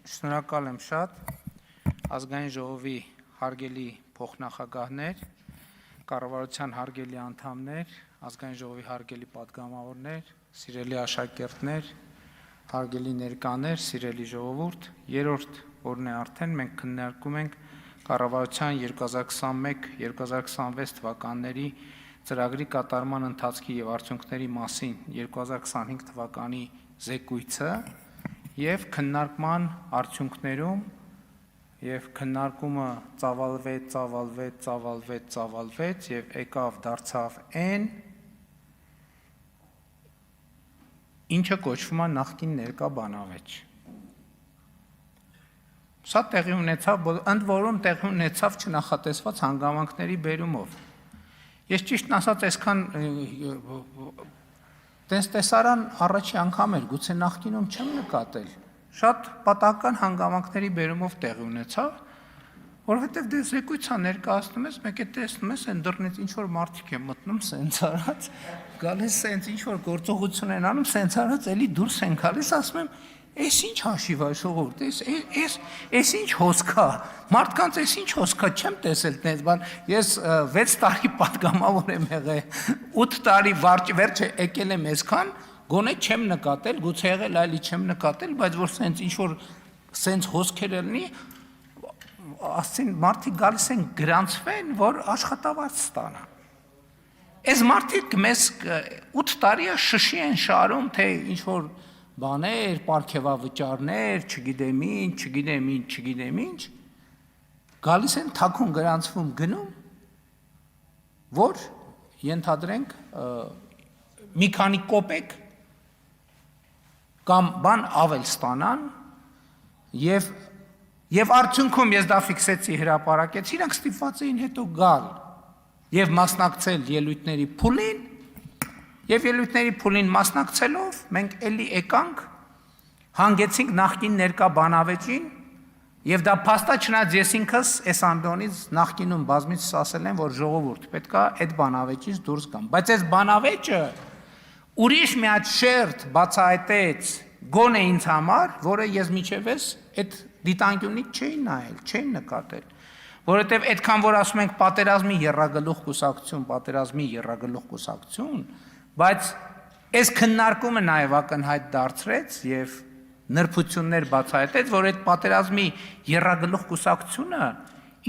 Շնորհակալ եմ շատ ազգային ժողովի հարգելի փոխնախագահներ, կառավարության հարգելի անդամներ, ազգային ժողովի հարգելի պատգամավորներ, սիրելի աշակերտներ, հարգելի ներկաներ, սիրելի ժողովուրդ, երրորդ օրն է արդեն մենք քննարկում ենք կառավարության 2021-2026 թվականների ծրագրի կատարման ընթացքի եւ արդյունքների մասին 2025 թվականի զեկույցը եւ քննարկման արդյունքներում եւ քննարկումը ծավալվեց եւ եկավ դարձավ այն ինչը կոչվում է նախկին ներկա բանավեճ։ Սա տեղի ունեցավ, ընդ որում տեղի ունեցավ չնախատեսված հանգամանքների բերումով։ Ես ճիշտն ասած այսքան տեսարան առաջի անգամ էր, գուցե նախկինում չեմ նկատել, շատ պատահական հանգամանքների բերումով տեղի ունեցավ, որովհետև դե զեկույցը ներկայացնում ես, մեկ է տեսնում ես, այն դռնից ինչ-որ մարդիկ են մտնում, սենց արած, գալիս սենց ինչ-որ գործողություն են անում, սենց արած, էլի դուրս են գալիս, ասում եմ, Էս ինչ հաշիվ է ժողովուրդ, էս ինչ հոսք է, մարդկանց էս ինչ հոսք է, չեմ տեսել տես բան, ես 6 տարի պատգամավոր եմ եղել, 8 տարի վերջը եկել եմ այսքան, գոնե չեմ նկատել, գուցե եղել այլի չեմ նկատել, բայց որ սենց ինչ-որ սենց հոսքեր լինի, ասին մարդիկ գալիս են գրանցվեն, որ աշխատավարձ ստանան։ Այս մարդիկ մեզ 8 տարի է շշի են շարում, թե ինչ-որ բաներ, պարգևավճարներ, չգիտեմ ինչ, գալիս են թաքուն գրանցվում գնում, որ ենթադրենք մի քանի կոպեկ կամ բան ավել ստանան եւ արդյունքում ես դա ֆիքսեցի հրապարակեցի, իրանք ստիպված էին հետո գալ եւ մասնակցել ելույթների փուլին Եվ ելույթների փուլին մասնակցելով մենք էլի եկանք, հանգեցինք նախկին ներկա բանավեճին եւ դա փաստա չնայած ես ինքս այս ամբիոնից նախկինում բազմիցս ասել եմ, որ ժողովուրդ պետքա այդ բանավեճից դուրս գամ, բայց այս բանավեճը ուրիշ մի հատ շերտ բացահայտեց գոնե ինձ համար, որը ես միջև այդ դիտանկյունից չէի նայել, չէի նկատել, որովհետեւ այդքան որ ասում ենք պատերազմի եռագլուխ կուսակցություն, Բայց այս քննարկումը նաև ակնհայտ դարձրեց եւ նրբություններ բացահայտեց, որ այդ պատերազմի եռագլուխ կուսակցությունը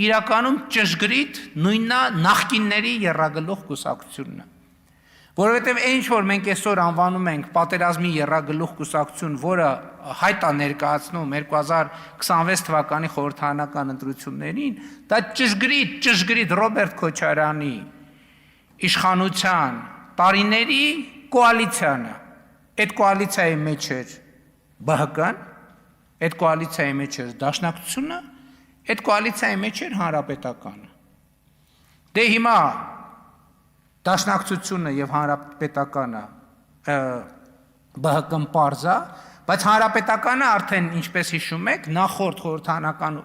իրականում ճշգրիտ նույնն է նախկինների եռագլուխ կուսակցությունն է։ Որովհետեւ այն ինչ որ մենք այսօր անվանում ենք պատերազմի եռագլուխ կուսակցություն, որը հայտ է ներկայացնում 2026 թվականի խորհրդարանական ընտրություններին, դա ճշգրիտ Ռոբերտ Քոչարյանի իշխանության տարիների կոալիցիանը, այդ կոալիցիայի մեջ էր ԲՀԿ-ն, այդ կոալիցիայի մեջ էր Դաշնակցությունը, այդ կոալիցիայի մեջ էր Հանրապետականը։ Դե հիմա Դաշնակցությունը եւ Հանրապետականը ԲՀԿ-ն պարզ է, բայց Հանրապետականը արդեն ինչպես հիշում եք, նախորդ խորհրդարանական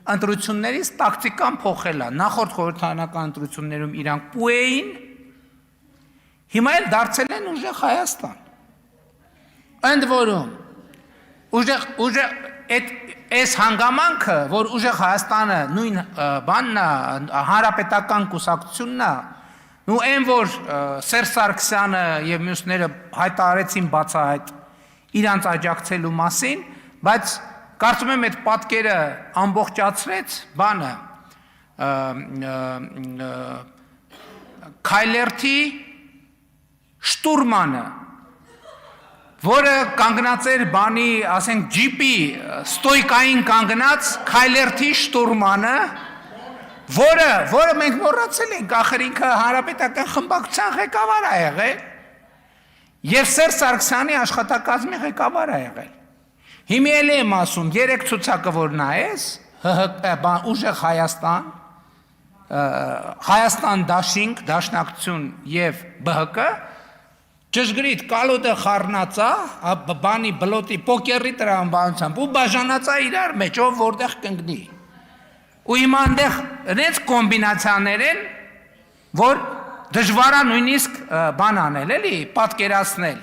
ընտրություններից տակտիկան փոխել է, նախորդ խորհրդարանական ընտրություններում իրանք պու էին Հիմա էլ դարձել են ուժեղ Հայաստան։ Ընդ որում, այս հանգամանքը, որ ուժեղ Հայաստանը նույն բանն է, հանրապետական կուսակցությունն է, ու այն որ Սերժ Սարգսյանը եւ մյուսները հայտարարեցին բացահայտ իրանց աջակցելու մասին, բայց կարծում եմ այդ պատկերը ամբողջացրեց բանը Քայլերթի շտուրմանը, որը կանգնած էր բանի, ասենք ջիպի ստոյկային կանգնած Քայլերթի շտուրմանը, որը մենք մոռացել ենք, ախր ինքը հանրապետական խմբակցության ղեկավար է եղել եւ Սերժ Սարգսյանի աշխատակազմի ղեկավար է եղել։ Հիմա էլ եմ ասում, 3 ցուցակը որ նայես, ուժեղ Հայաստան դաշինք, Դաշնակցություն եւ ԲՀԿ ճշգրիտ կալոդը խառնածա, բանի բլոտի պոկերի տրամաբանությամբ ու բաժանածա իրար մեջ, ով որտեղ կընկնի։ Ու հիմա այնտեղ այնց կոմբինացիաներ են, որ դժվար է նույնիսկ բան անել, էլի, պատկերացնել։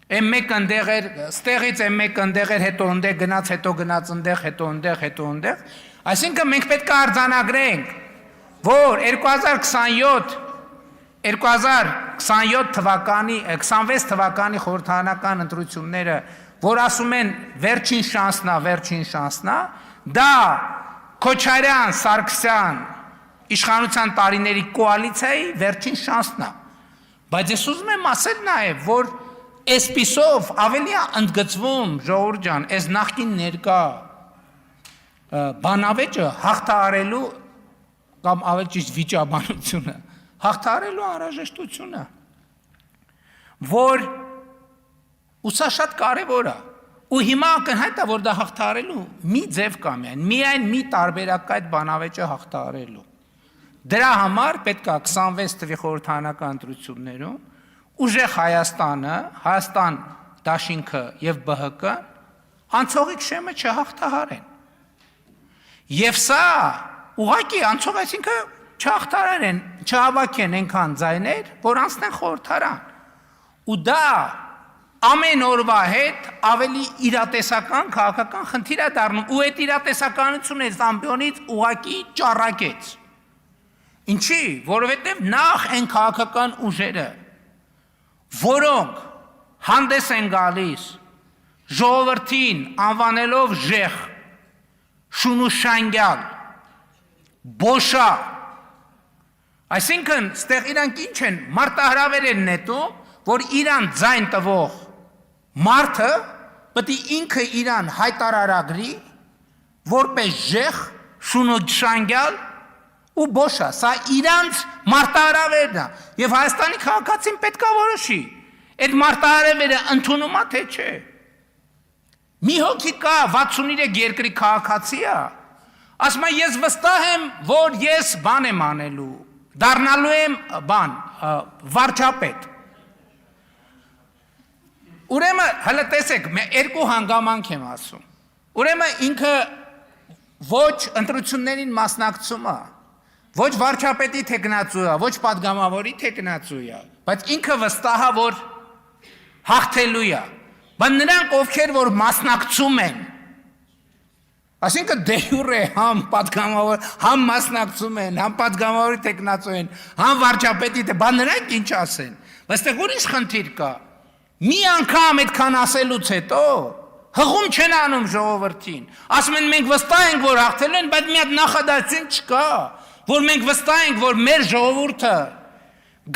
Եմ մեկ ընդեղ էր, ստեղից եմ մեկ ընդեղ էր, հետո ընդեղ գնաց, հետո գնաց ընդեղ, հետո ընդեղ, հետո ընդեղ։ Այսինքն մենք պետք է արձանագրենք, որ 2027 թվականի, 26 թվականի խորհրդարանական ընտրությունները, որ ասում են վերջին շանսնա, դա Քոչարյան, Սարգսյան իշխանության տարիների կոալիցիայի վերջին շանսնա։ Բայց ես ուզում եմ ասել նաև, որ այսպիսով ավելի ընդգծվում, ժողովուրդ ջան, այս նախկին ներկա բանավեճը հաղթահարելու կամ ավելի ճիշտ վիճաբանությունը, հաղթահարելու անհրաժեշտությունը, որ ու սա շատ կարևոր է, ու հիմա ակնհայտ է, որ դա հաղթահարելու մի ձև կա միայն մի տարբերակ կա այդ բանավեճը հաղթահարելու։ Դրա համար պետք է 26 թվականի խորհրդարանական ընտրություններում ուժեղ Հայաստանը, Հայաստան դաշինքը եւ ԲՀԿ անցողիկ շեմը չհաղթահարեն։ Եվ սա ուղղակի անցող, այսինքն չհաղթահարեն, չհավաքեն այնքան ձայներ, որ անցնեն խորհրդարան։ Ու դա ամեն օրվա հետ ավելի իրատեսական քաղաքական խնդիր է դառնում, ու այդ իրատեսականությունը այս ամբիոնից ուղղակի ճառագեց։ Ինչի, որովհետև նախ այն քաղաքական ուժերը, որոնք հանդես են գալիս ժողովրդին անվանելով ժեխ, շունուշանգյալ, բոշա, այսինքն ստեղ իրանք ինչ են, մարտահրավեր են նետում, որ իրան ձայն տվող մարդը պետք է ինքը իրան հայտարարագրի, որպես ժեխ, շունուշանգյալ ու բոշա, սա իրանց մարտահրավերն է, եւ Հայաստանի քաղաքացին պետք է որոշի, այդ մարտահրավերը ընդունում է թե չէ։ Մի հոգի կա 63 երկրի քաղաքացի է, ասում է ես վստահ եմ, որ ես բան եմ անելու, դառնալու եմ վարչապետ։ Ուրեմն հələ տեսեք, երկու հանգամանք եմ ասում։ Ուրեմն ինքը ոչ ընտրություններին մասնակցում է, ոչ վարչապետի թեկնածու է, ոչ պատգամավորի թեկնածու է, բայց ինքը վստահ է, որ հաղթելու է։ Բայց նրանք, ովքեր որ մասնակցում են, այսինքն դե յուրե համ պատգամավոր, համ մասնակցում են, համ պատգամավորի թեկնածու են, համ վարչապետի, բայց նրանք ինչ ասեն։ Բայց այստեղ ուրիշ խնդիր կա։ Մի անգամ այդքան ասելուց հետո հղում չեն անում ժողովրդին։ Ասում են մենք վստահ ենք, որ հաղթելու են, բայց մի հատ նախադասություն չկա, որ մենք վստահ ենք, որ մեր ժողովուրդը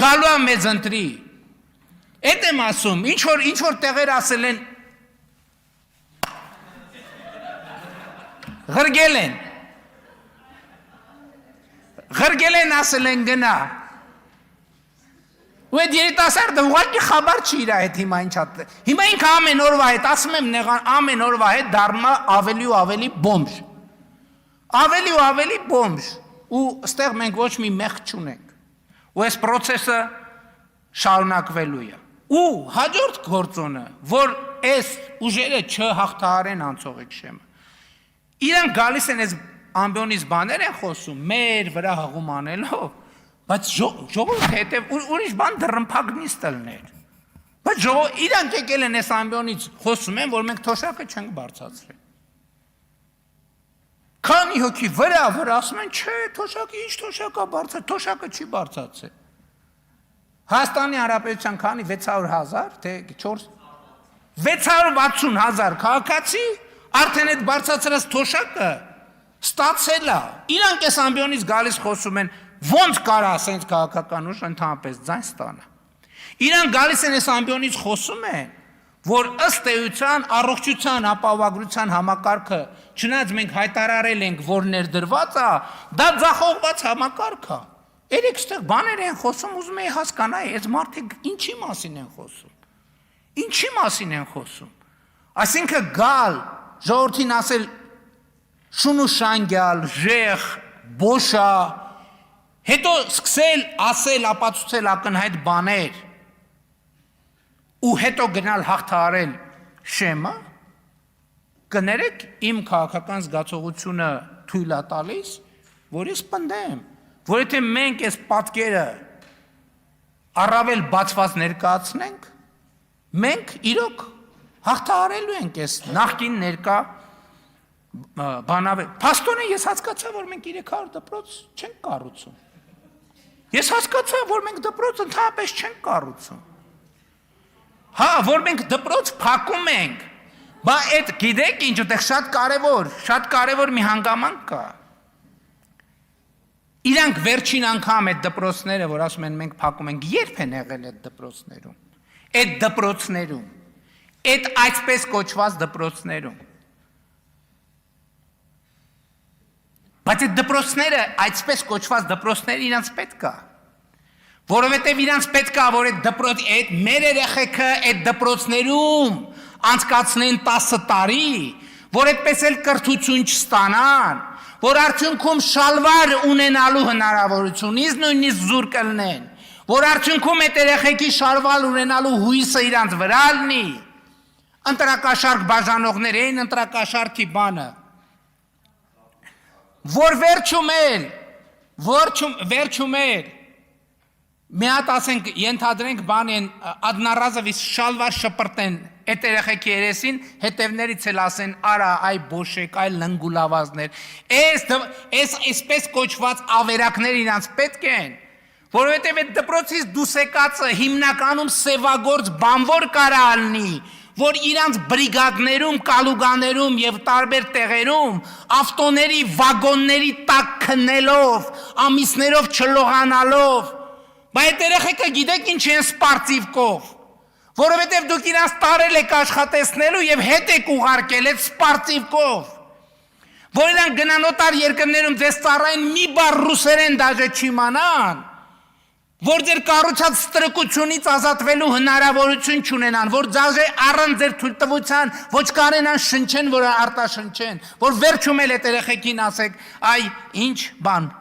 գալու է մեզ ընտրի։ Այդ եմ ասում, ինչ որ տեղեր ասել են, ղրգել են ասել են գնա։ Ու այդ երիտասարդը ուղղակի խաբար չի իր հետ հիմա ինչ է։ Հիմա ինքը ամեն օրվա հետ, ասում եմ նեղան, ամեն օրվա հետ դառնում է ավելի ու ավելի բոմժ։ Ավելի ու ավելի բոմժ։ Ու ստեղ մենք ոչ մի մեղք չունենք։ Ու այս process-ը շարունակվելու է։ Ու հաջորդ գործոնը, որ այս ուժերը չհաղթահարեն անցողիկ շեմը։ Իրանք գալիս են այս ամբիոնից բաներ են խոսում, մեր վրա հղում անելով, բայց ժողովուրդը հետև ուրիշ բան դռնփագնից տլներ։ Բայց իրանք եկել են այս ամբիոնից խոսում են, որ մենք թոշակը չենք բարձրացրել։ Քանի հոգի վրա ասում են, չէ, թոշակը ինչ թոշակա բարձր, թոշակը չի բարձրացել։ Հայաստանի Հանրապետության քանի 600,000, թե 660,000 քաղաքացի արդեն այդ բարձրացրած թոշակը ստացել է։ Իրանք այս ամբիոնից գալիս խոսում են, ոնց կարա ասենց քաղաքական ուժ ընդհանրապես ձայն ստանա։ Իրանք գալիս են այս ամբիոնից խոսում են, որ ըստ էության առողջության ապահովագրության համակարգը, չնայած մենք հայտարարել ենք, որ ներդրված է, դա ձախողված համակարգ է։ Երեք ստեղ բաներ են խոսում, ուզում եի հասկանալ, այս մարդիկ ինչի մասին են խոսում։ Ինչի մասին են խոսում։ Այսինքն գալ, ժողովրդին ասել շունուշանգյալ, ժեխ, բոշա, հետո սկսել ասել, ապացուցել ակնհայտ բաներ ու հետո գնալ հաղթահարել շեմը, կներեք իմ քաղաքական զգացողությունը թույլ է տալիս, որ ես պնդեմ, որ եթե մենք այս պատկերը առավել բացված ներկայացնենք, Մենք իրոք հաղթահարելու ենք այս նախկին ներկա բանավեր։ Փաստորեն ես հասկացա, որ մենք 300 դպրոց չենք կառուցում։ Ես հասկացա, որ մենք դպրոց ընդհանրապես չենք կառուցում։ Հա, որ մենք դպրոց փակում ենք։ Բա այդ գիտեք ինչ ուտեղ շատ կարևոր մի հանգամանք կա։ Իրանք վերջին անգամ այդ դպրոցները, որ ասում են մենք փակում ենք, երբ են եղել այդ դպրոցներում։ Այդ դպրոցներում, այդ այսպես կոչված դպրոցներում։ Բայց այդ դպրոցները, այսպես կոչված դպրոցները իրանց պետք է։ Որովհետև իրանց պետք է, որ այդ մեր երեխեքը այդ դպրոցներում անցկացնեն 10 տարի, որ այդպես էլ կրթություն չստանան, որ արդյունքում շալվար ունենալու հնարավորությունից նույնիսկ զուր կլնեն, որ արդյունքում այդ երեխեքի շալվար ունենալու հույսը իրանց վրա լինի, ընտրակաշարք բաժանողներ էին, ընտրակաշարքի բանը, որ վերջում էլ, մի հատ ասենք, ենթադրենք բան են, ադնարազովից շալվար շպրտեն այդ երեխեքի երեսին, հետևներից էլ ասեն, արա, այ բոշեք, այ լնգուլավազներ, այսպես կոչված ավերակներ իրանց պետք են, որովհետև այդ դպրոցից դուս եկածը հիմնականում սևագործ բանվոր կարա ալնի, որ իրանց բրիգադներում, կալուգաներում և տարբեր տեղերում ավտոների, վագոնների տակ քնելով, ամիսներով չլողանալով, բայց այդ երեխեքը գիտեք ինչ են սպարտիվկով, որովհետև դուք իրանց տարել եք աշխատեցնելու և հետ եք ուղարկել այդ սպարտիվկով, որ իրանք գնանոտար երկրներում ձեզ ծառային մի բառ ռուսերեն դաժե չիմանան, որ ձեր կառուցած ստրկությունից ազատվելու հնարավորություն չունենան, որ դաժե առանց ձեր թույլտվության ոչ կարենան շնչեն, որ արտաշնչեն, որ վերջում էլ այդ երեխեքին ասեք, այ ինչ բան,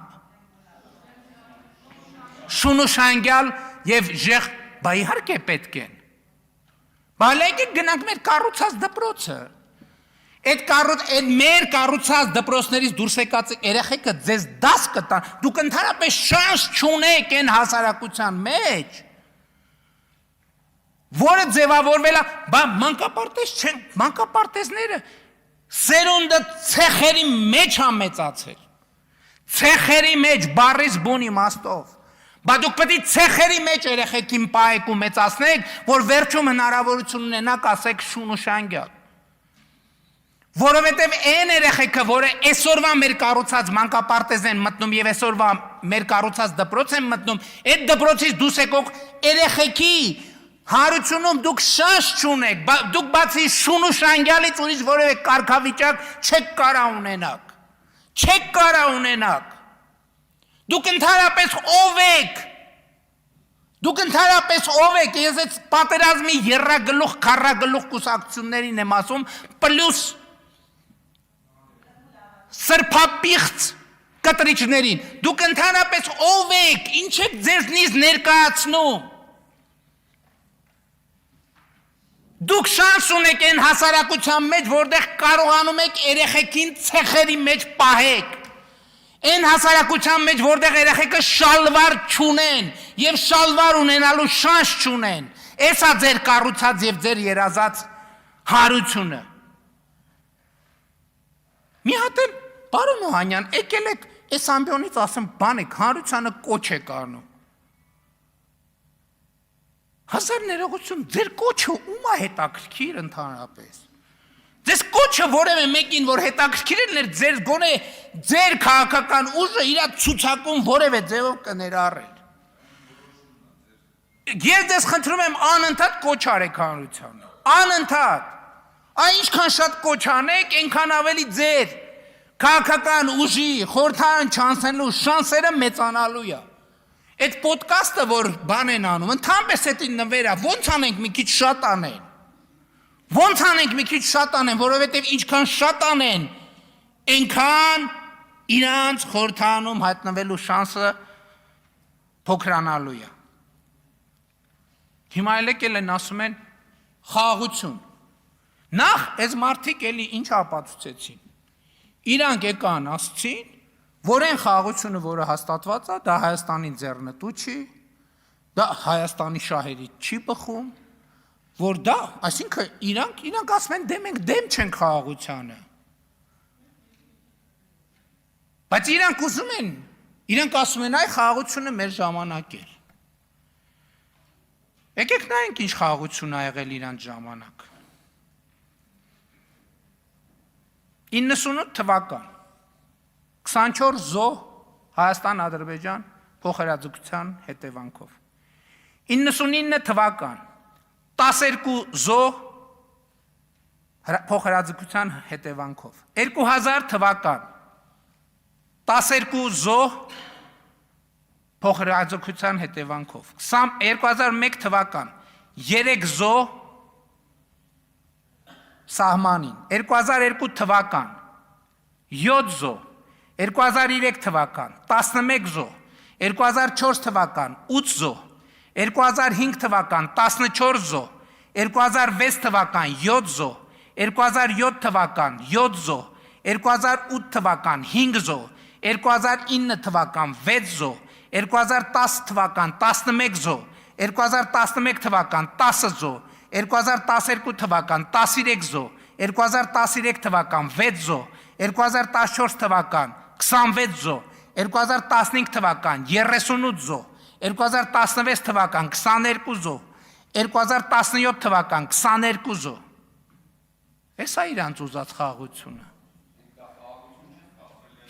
շունուշանգյալ և ժեղ, բա իհարկե պետք են, բա լեկեք գնանք մեր կառուցած դպրոցը, այդ մեր կառուցած դպրոցներից դուրս եկած երեխեքը ձեզ դաս կտան, դուք ընդհանրապես շանս չունեք այն հասարակության մեջ, որը ձևավորվել է, բա մանկապարտեզ չեն, մանկապարտեզները սերունդը ցեխերի մեջ է մեծացել, ցեխերի մեջ բառից բուն իմաստով, բա դուք պետք է ցեխերի մեջ երեխեքին պահեք ու մեծացնեք, որ վերջում հնարավորություն ունենաք ասեք շունուշանգյալ, որովհետև այն երեխեքը, որը այսօրվա մեր կառուցած մանկապարտեզ են մտնում և այսօրվա մեր կառուցած դպրոց են մտնում, այդ դպրոցից դուրս եկող երեխեքի հարությունում դուք շանս չունեք, դուք բացի շունուշանգյալից ուրիշ որևէ կարգավիճակ չեք կարա ունենաք, դուք ընդհանրապես ով եք, ես այդ պատերազմի եռագլուխ, քառագլուխ կուսակցություններին եմ ասում, պլյուս սրբապիղծ կտրիչներին, դուք ընդհանրապես ով եք, ինչ եք ձեզնից ներկայացնում, դուք շանս ունեք այն հասարակության մեջ, որտեղ կարողանում եք երեխեքին ցեխերի մեջ պահեք, այն հասարակության մեջ, որտեղ երեխեքը շալվար չունեն և շալվար ունենալու շանս չունեն, էս է ձեր կառուցած և ձեր երազած հարությունը։ Մի հատ էլ, պարոն Օհանյան, եկել եք այս ամբյոնից ասեմ բան եք, հանրությանը կոչ եք անում։ Հազար ներողություն, ձեր կոչը ում է հետաքրքիր ընդհանրապես։ Ձեզ կոչը որևէ մեկին, որ հետաքրքիր էր ձեր գոնե ձեր քաղաքական ուժը իրա ցուցակում որևէ ձևով կներառել։ Ես ձեզ խնդրում եմ անընդհատ կոչ արեք հանրությանը, անընդհատ, այ ինչքան շատ կոչ անեք, այնքան ավելի ձեր քաղաքական ուժի խորհրդարան չանցնելու շանսերը մեծանալու է։ Այդ պոդկասթը, որ բան են անում, ընդհանրապես էդին նվերա, ոնց անենք մի քիչ շատ անեն։ Ոնց անենք մի քիչ շատ անեն, որովհետև ինչքան շատ անեն, այնքան իրանց խորհրդարանում հայտնվելու շանսը փոքրանալու է։ Հիմա եկել են ասում են խաղաղություն։ Նախ այս մարդիկ էլի ինչ ապացուցեցին։ Իրանք եկան ասցին, որ այն խաղաղությունը, որը հաստատված է, դա Հայաստանի ձեռնտու չի, դա Հայաստանի շահերից չի բխում, որ դա, այսինքն իրանք ասում են դեմ ենք, դեմ չեն խաղաղությանը։ Բայց իրանք ուզում են, իրանք ասում են, այ խաղաղությունը մեր ժամանակ էր։ Եկեք նայենք ինչ խաղաղություն ա եղել իրանց ժամանակ։ 98 թվական 24 զոհ Հայաստան-Ադրբեջան փոխհրաձգության հետևանքով։ 99 թվական 12 զոհ փոխհրաձգության հետևանքով։ 2000 թվական 12 զոհ փոխհրաձգության հետևանքով։ 2001 թվական 3 զոհ սահմանին, 2002 թվական 7 զոհ, 2003 թվական 11 զոհ, 2004 թվական 8 զոհ, 2005 թվական 14 զոհ, 2006 թվական 7 զոհ, 2007 թվական 7 զոհ, 2008 թվական 5 զոհ, 2009 թվական 6 զոհ, 2010 թվական 11 զոհ, 2011 թվական 10 զոհ, 2012 թվական 13 զոհ, 2013 թվական 6 զոհ, 2014 թվական 26 զոհ, 2015 թվական 38 զոհ, 2016 թվական 22 զոհ, 2017 թվական 22 զոհ։ Էս է իրանց ուզած խաղաղությունը։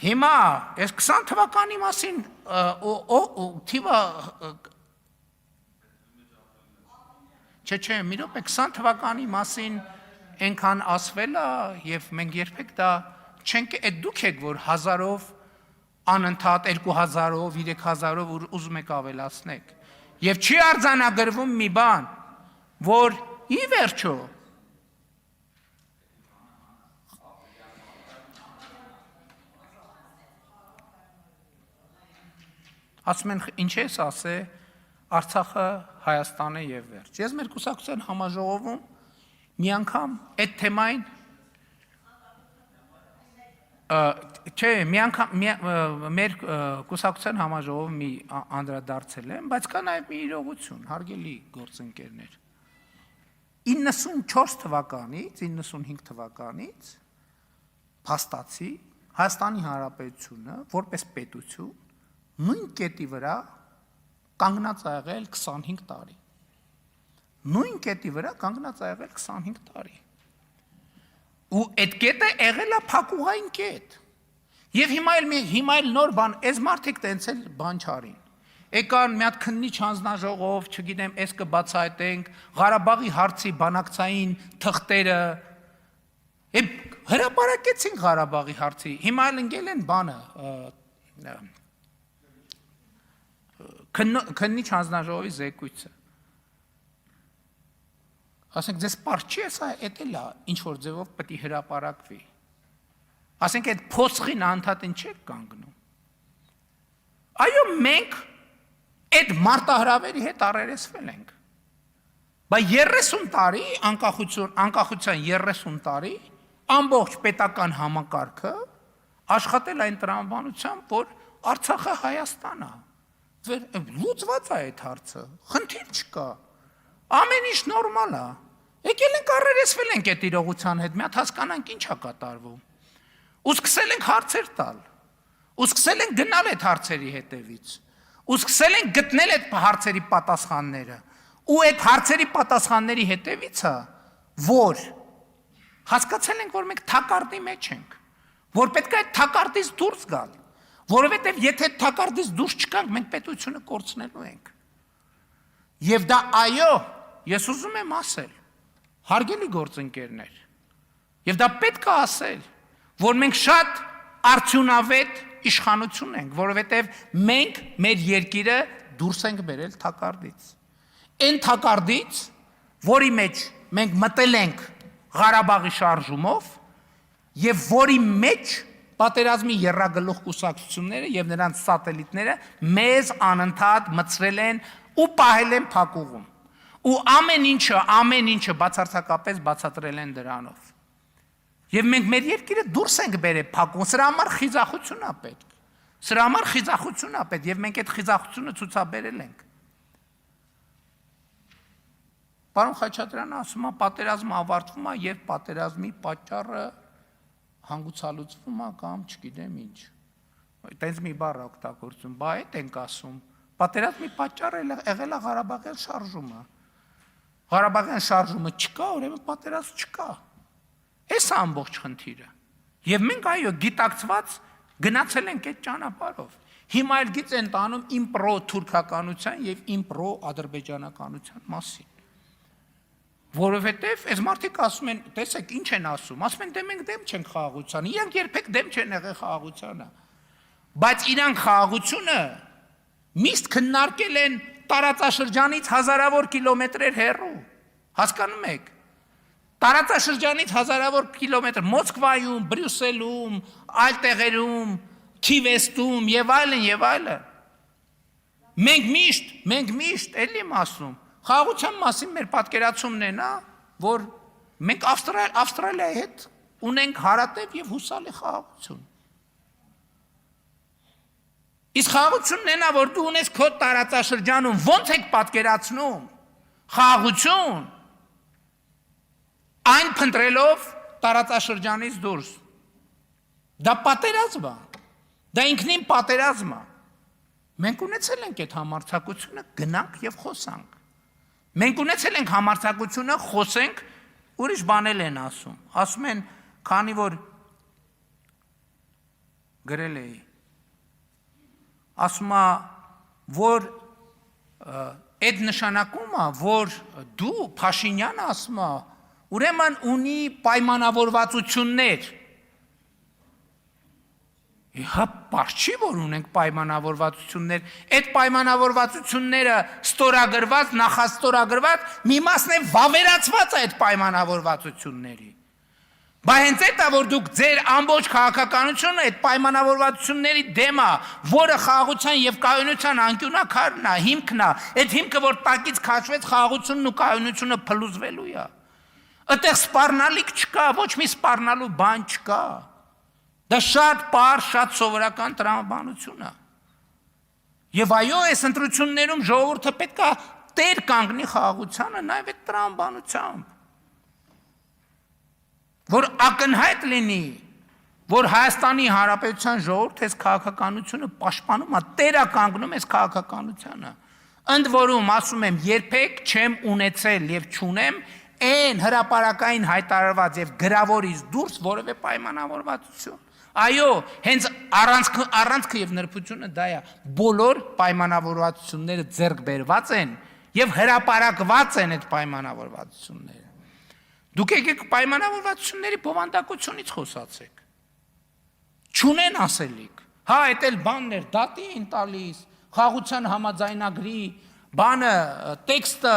Հիմա այս 20 թվականի մասին թիվը Չէ, մի րոպե 20 թվականի մասին այնքան ասվել է եւ մենք երբեք դա չենք այդ դուք եք որ 1000-ով անընդհատ 2000-ով 3000-ով ուզում եք ավելացնեք եւ չի արձանագրվում մի բան որ ի վերջո ասում են ինչ ես ասե Արցախը Հայաստանը եւ վերջ։ Ես մեր կուսակցության համաժողովում մի անգամ այդ թեմային չէ, մի անգամ մեր կուսակցության համաժողովում մի անդրադարձել եմ, բայց կա նաեւ մի իրողություն, հարգելի գործընկերներ։ 94 թվականից, 95 թվականից փաստացի Հայաստանի Հանրապետությունը որպես պետություն նույն կետի վրա կանգնած ա եղել 25 տարի։ Նույն կետի վրա կանգնած ա եղել 25 տարի։ Ու այդ կետը եղել է փակուղային կետ։ Եվ հիմա էլ նոր բան, այս մարդիկ տենց էլ բան չարին։ Եկան մի հատ քննիչ հանձնաժողով, չգիտեմ, այս կբացահայտենք, Ղարաբաղի հարցի բանակցային թղթերը։ Հրապարակեցին Ղարաբաղի հարցի։ Հիմա էլ ընկել են բանը քննիչ հանձնաժողովի զեկույցը։ Ասենք ձեզ պարզ չի էսա էտել է ինչ-որ ձևով պետք է հրապարակվի։ Ասենք այդ փոսխին անդադին չեք կանգնում։ Այո, մենք այդ մարտահրավերի հետ առերեսվել ենք։ Բայց 30 տարի անկախության 30 տարի ամբողջ պետական համակարգը աշխատել այն տրամաբանությամբ, որ Արցախը Հայաստան է։ Լուծված է այդ հարցը, խնդիր չկա, ամեն ինչ նորմալ է, եկել ենք առերեսվել ենք այդ իրողության հետ, մի հատ հասկանանք ինչ է կատարվում, ու սկսել ենք հարցեր տալ, ու սկսել ենք գնալ այդ հարցերի հետևից, ու սկսել ենք գտնել այդ հարցերի պատասխանները, ու այդ հարցերի պատասխանների հետևից է, որ հասկացել ենք, որ մենք թակարդի մեջ ենք, որ պետք է այդ թակարդից դուրս գալ, որովհետև եթե թակարդից դուրս չգանք, մենք պետությունը կորցնելու ենք։ Եվ դա այո, ես ուզում եմ ասել, հարգելի գործընկերներ, եւ դա պետք է ասել, որ մենք շատ արդյունավետ իշխանություն ենք, որովհետև մենք մեր երկիրը դուրս ենք բերել թակարդից։ Այն թակարդից, որի մեջ մենք մտել ենք Ղարաբաղի շարժումով եւ որի մեջ պատերազմի եռագլուխ կուսակցությունները եւ նրանց սատելիտները մեզ անընդհատ մցրել են ու պահել են փակուղում։ Ու ամեն ինչը բացարձակապես բացատրել են դրանով։ Եվ մենք մեր երկիրը դուրս ենք բերել փակուղ, սրա համար խիզախություն է պետք։ Սրա համար խիզախություն է պետք եւ մենք այդ խիզախությունը ցուցաբերել ենք։ Պարոն Խաչատրյանը ասում է պատերազմը ավարտվում է եւ պատերազմի պատճառը հանգուցալուծվում է կամ չգիտեմ ինչ։ Այդպես մի բառ օգտագործում, բա այդ ենք ասում։ Պատերազմի պատճառը եղել է Ղարաբաղյան շարժումը։ Ղարաբաղյան շարժումը չկա, ուրեմն պատերազմ չկա։ Էս է ամբողջ խնդիրը։ Եվ մենք այո գիտակցված գնացել ենք այդ ճանապարհով։ Հիմա էլ գիծ են տանում իմ պրո-թուրքականության եւ իմ պրո-ադրբեջանականության մասին։ Որովհետեւ այս մարդիկ ասում են, տեսեք, ինչ են ասում, ասում են դե մենք դեմ չենք խաղաղությանը, իրանք երբեք դեմ չեն եղել խաղաղությանը։ Բայց իրանք խաղաղությունը միշտ քննարկել են տարածաշրջանից հազարավոր կիլոմետրեր հեռու։ Հասկանում եք։ Տարածաշրջանից հազարավոր կիլոմետր Մոսկվայում, Բրյուսելում, այլ տեղերում, Քիվեստում եւ այլն եւ այլն։ Մենք միշտ էլի եմ ասում, խաղաղության մասին մեր պատկերացումն է նա, որ մենք Ավստրալիայի հետ ունենք հարատև եւ հուսալի խաղաղություն։ Իսկ խաղաղությունն է նա, որ դու ունես քո տարածաշրջանում, ո՞նց եք պատկերացնում խաղաղություն այն փնտրելով տարածաշրջանից դուրս։ Դա պատերազմ է, դա ինքնին պատերազմ է։ Մենք ունեցել ենք այդ համարձակությունը, գնանք եւ խոսանք։ Մենք ունեցել ենք համարձակությունը, խոսենք, ուրիշ բանել են ասում։ Ասում են, քանի որ գրել էի, ասում է, որ այդ նշանակում է, որ դու Փաշինյանը ասում է, ուրեմն ունի պայմանավորվածություններ։ Հա, պարզ չի, որ ունենք պայմանավորվածություններ, այդ պայմանավորվածությունները ստորագրված, նախաստորագրված, մի մասն է վավերացված այդ պայմանավորվածությունների։ Բա հենց այդ է, որ դուք ձեր ամբողջ քաղաքականությունը այդ պայմանավորվածությունների դեմ է, որը խաղաղության եւ կայունության անկյունակարն է, հիմքն է, այդ հիմքը, որ տակից քաշվեց, խաղաղությունն ու կայունությունը փլուզվելու է։ Այդտեղ սպառնալիք չկա, ոչ մի սպառնալու բան չկա։ Դա շատ պարզ, շատ սովորական տրամաբանություն է։ Եվ այո, այս ընտրություններում ժողովուրդը պետք է տեր կանգնի խաղաղությանը, նաև այդ տրամաբանությամբ։ Որ ակնհայտ լինի, որ Հայաստանի Հանրապետության ժողովուրդը այս քաղաքականությունը պաշտպանում է, տերականգնում այս քաղաքականությանը։ Ընդ որում, ասում եմ, երբեք չեմ ունեցել եւ չունեմ այն հրապարակային հայտարարված եւ գրավորից դուրս որևէ պայմանավորվածություն։ Այո, հենց առանցքը եւ նրբությունը դա է։ Բոլոր պայմանավորվածությունները ձեռք բերված են եւ հրապարակված են այդ պայմանավորվածությունները։ Դուք եկեք պայմանավորվածությունների բովանդակությունից խոսացեք։ Չունեն ասելիք։ Հա, այդ էլ բանն էր, դատի են տալիս, խաղաղության համաձայնագրի բանը, տեքստը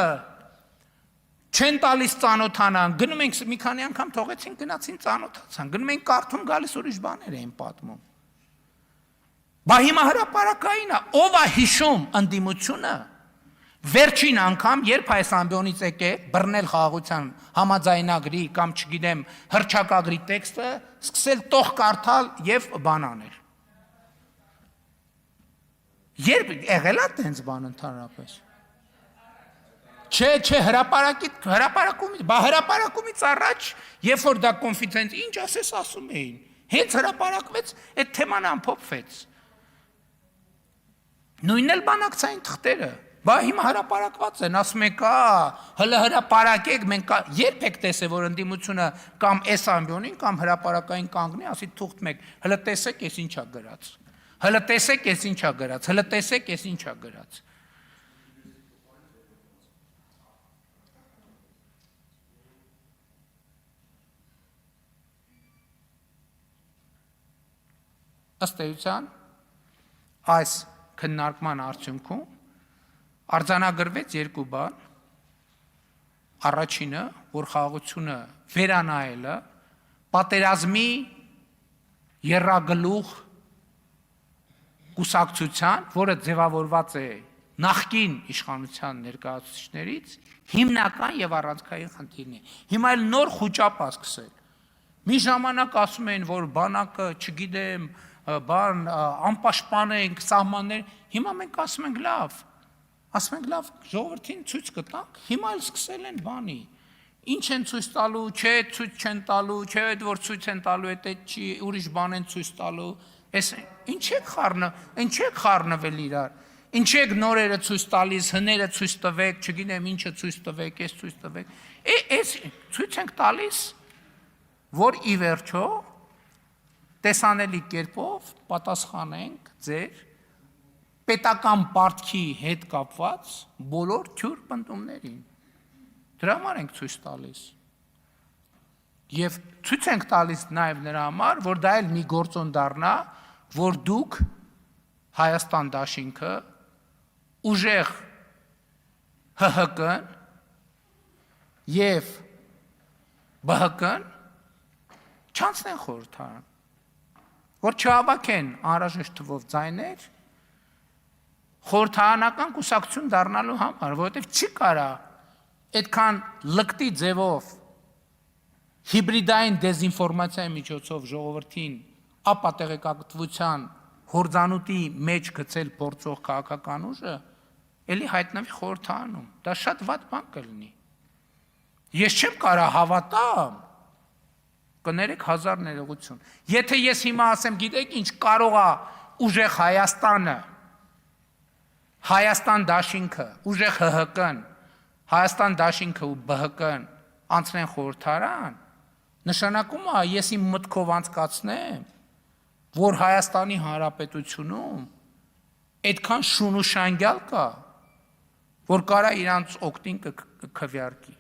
չեն տալիս ծանոթանան, գնում ենք մի քանի անգամ թողեցին, գնացին ծանոթացան, գնում ենք կարդում գալիս ուրիշ բաներ էին պատմում։ Բա հիմա հրապարակային է, ով է հիշում ընդդիմությունը, վերջին անգամ, երբ այս ամբիոնից եկե բռնել խաղաղության համաձայնագրի կամ չգիտեմ հռչակագրի տեքստը, սկսել տող կարդալ եւ բան անել։ Երբ եղել է տենց բան ընդհանրապես։ Չէ, հրապարակումից առաջ, երբ որ դա կոնֆիդենտ, ինչ ասես ասում էին, հենց հրապարակվեց, այդ թեման ամփոփվեց։ Նույնն էլ բանակցային թղթերը, բա հիմա հրապարակված են, ասում եք, հələ հրապարակեք, մենք երբ եք տեսել, որ ընդդիմությունը կամ այս ամբիոնին կամ հրապարակային կանգնի, ասի թուղթ մեկ, հələ տեսեք, ես ինչա գրած։ Հələ տեսեք, ես ինչա գրած, հələ տեսեք, ես ինչա գրած։ Ըստ էության, այս քննարկման արդյունքում արձանագրվեց երկու բան, առաջինը, որ խաղաղությունը վերանայելը պատերազմի եռագլուխ կուսակցության, որը ձևավորված է նախկին իշխանության ներկայացուցիչներից, հիմնական եւ առանցքային խնդիրն է։ Հիմա էլ նոր խոճապ է սկսել։ Մի ժամանակ ասում էին, որ բանակը, չգիտեմ, բան անպաշտպան ենք, սահմաններ, հիմա մենք ասում ենք լավ, ասում ենք լավ, ժողովրդին ցույց կտանք, հիմա էլ սկսել են բանի։ Ինչ են ցույց տալու, չէ, ցույց չեն տալու, չէ, այդ որ ցույց են տալու, այդ չի, ուրիշ բան են ցույց տալու։ Էս ինչ եք խառնվել իրար։ Ինչ եք նորերը ցույց տալիս, հները ցույց տվեք, չգիտեմ ինչը ցույց տվեք, էս ցույց տվեք։ Էս ցույց ենք տալիս, որ ի վերջո տեսանելի կերպով պատասխանենք ձեր պետական պարտքի հետ կապված բոլոր թյուր պնդումներին։ Դրա համար ենք ցույց տալիս։ Եվ ցույց ենք տալիս նաև նրա համար, որ դա էլ մի գործոն դառնա, որ դուք Հայաստան դաշինքը ուժեղ ՀՀԿ-ն եւ ԲՀԿ-ն չանցնեն խորհրդարան, որ չհավաքեն անհրաժեշտ թվով ձայներ խորհրդարանական կուսակցություն դառնալու համար, որովհետեւ չի կարա այդքան լկտի ձևով հիբրիդային դեզինֆորմացիայի միջոցով ժողովրդին ապատեղեկատվության հորձանուտի մեջ գցել փորձող քաղաքական ուժը, էլի հայտնվի խորհրդարանում։ Դա շատ վատ բան կլինի։ Ես չեմ կարա հավատամ, կներեք հազար ներողություն։ Եթե ես հիմա ասեմ, գիտեք ինչ, կարող է ուժեղ Հայաստանը, Հայաստան դաշինքը, ուժեղ ՀՀԿ-ն, Հայաստան դաշինքը ու ԲՀԿ-ն անցնեն խորհրդարան, նշանակում է ես իմ մտքով անցկացնեմ, որ Հայաստանի Հանրապետությունում այդքան շուն ու շանգյալ կա, որ կարա իրանց օգտին կքվյարկի։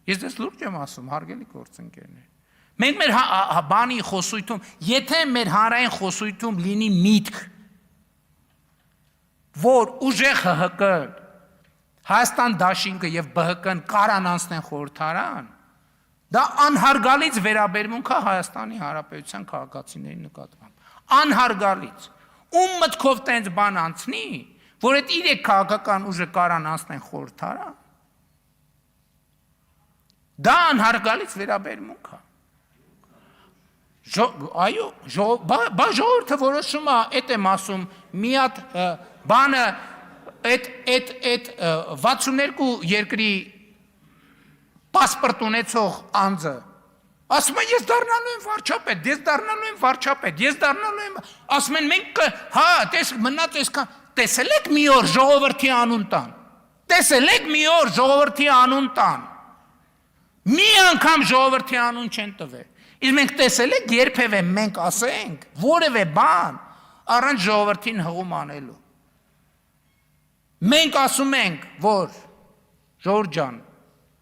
Ես դες լուրջ եմ ասում, հարգելի գործընկերներ։ Մենք մեր բանի խոսույթում, եթե մեր հանրային խոսույթում լինի միտք, որ ուժեղ ՀՀԿ, Հայաստան դաշինքը եւ ԲՀԿ-ն կարան անցնեն խորհրդարան, դա անհարգալից վերաբերմունք է Հայաստանի Հանրապետության քաղաքացիների նկատմամբ։ Անհարգալից։ Ում մտքով տենց բան անցնի, որ այդ իրեք քաղաքական ուժը կարան անցնեն խորհրդարան, դա անհարգալից վերաբերմունք է։ Այո, ժողովուրդը որոշում է, այդ եմ ասում, մի հատ բանը այդ 62 երկրի պասպորտ ունեցող անձը ասում են ես դառնալու եմ վարչապետ, ես դառնալու եմ վարչապետ, ես դառնալու եմ, ասում են մենք հա, մնաց այսքան, տեսել եք մի օր ժողովրդի անուն տան, տեսել եք մի օր ժողովրդի անուն տան, մի անգամ ժողովրդի անուն չեն տվել, իսկ մենք տեսել եք երբևէ մենք ասենք որևէ բան առանց ժողովրդին հղում անելու։ Մենք ասում ենք, որ ժողովուրդ ջան,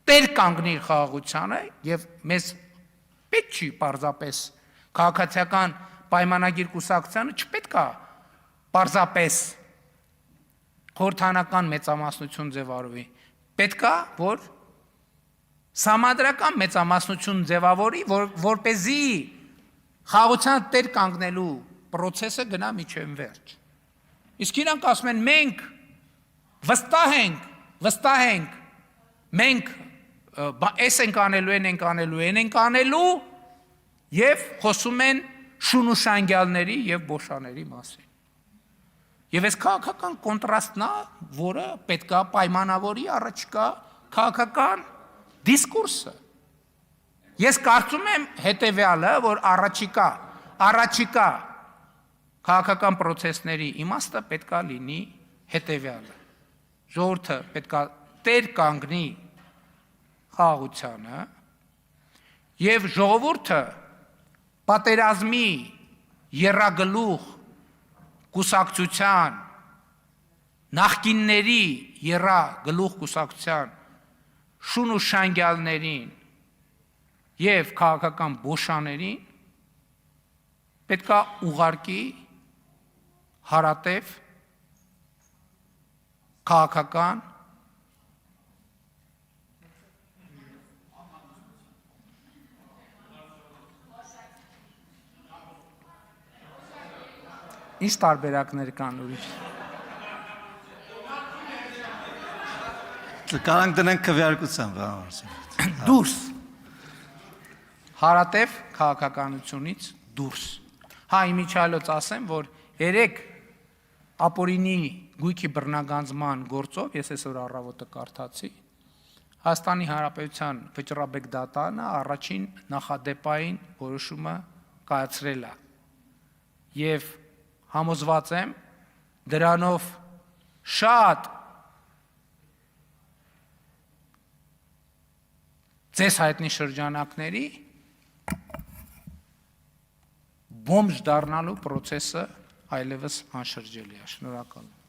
տեր կանգնիր խաղաղությանը եւ մեզ պետք չի պարզապես քաղաքացիական պայմանագիր կուսակցությանը չպետք է պարզապես խորհրդանական մեծամասնություն ձևավորվի, պետք է որ համադրական մեծամասնություն ձևավորի, որպեսզի խաղաղության տեր կանգնելու process-ը գնա միջև վերջ։ Իսկ իրանք ասում են մենք վստահ ենք, մենք այս ենք անելու, են ենք անելու եւ խոսում են շուն ու շանգյալների եւ բոշաների մասին։ Եվ այս քաղաքական կոնտրաստն է, որը պետք է պայմանավորի առաջկա քաղաքական դիսկուրսը։ Ես կարծում եմ հետեւյալը, որ առաջիկա քաղաքական process-ների իմաստը պետք է լինի հետեւյալը։ Ժողովուրդը պետք է տեր կանգնի խաղաղությանը եւ ժողովուրդը պատերազմի եռագլուխ կուսակցության նախկինների եռագլուխ կուսակցության շուն ու շանգյալներին եւ քաղաքական բոշաներին պետք է ուղարկի հարատև քաղաքական ինչ տարբերակներ կան ուրիշ։ Կարանք դնենք քվեարկության դուրս հարատև քաղաքականությունից դուրս։ Հա իմիջիալոց ասեմ, որ երեք ապօրինի գույքի բռնագանձման գործով, ես այսօր առավոտը կարդացի, Հայաստանի Հանրապետության վճռաբեկ դատարանը առաջին նախադեպային որոշումը կայացրել է եւ համոզված եմ դրանով շատ ձեզ հայտնի շրջանակների բոմժ դառնալու process-ը այլևս անշրջելի է։ Շնորհակալ եմ։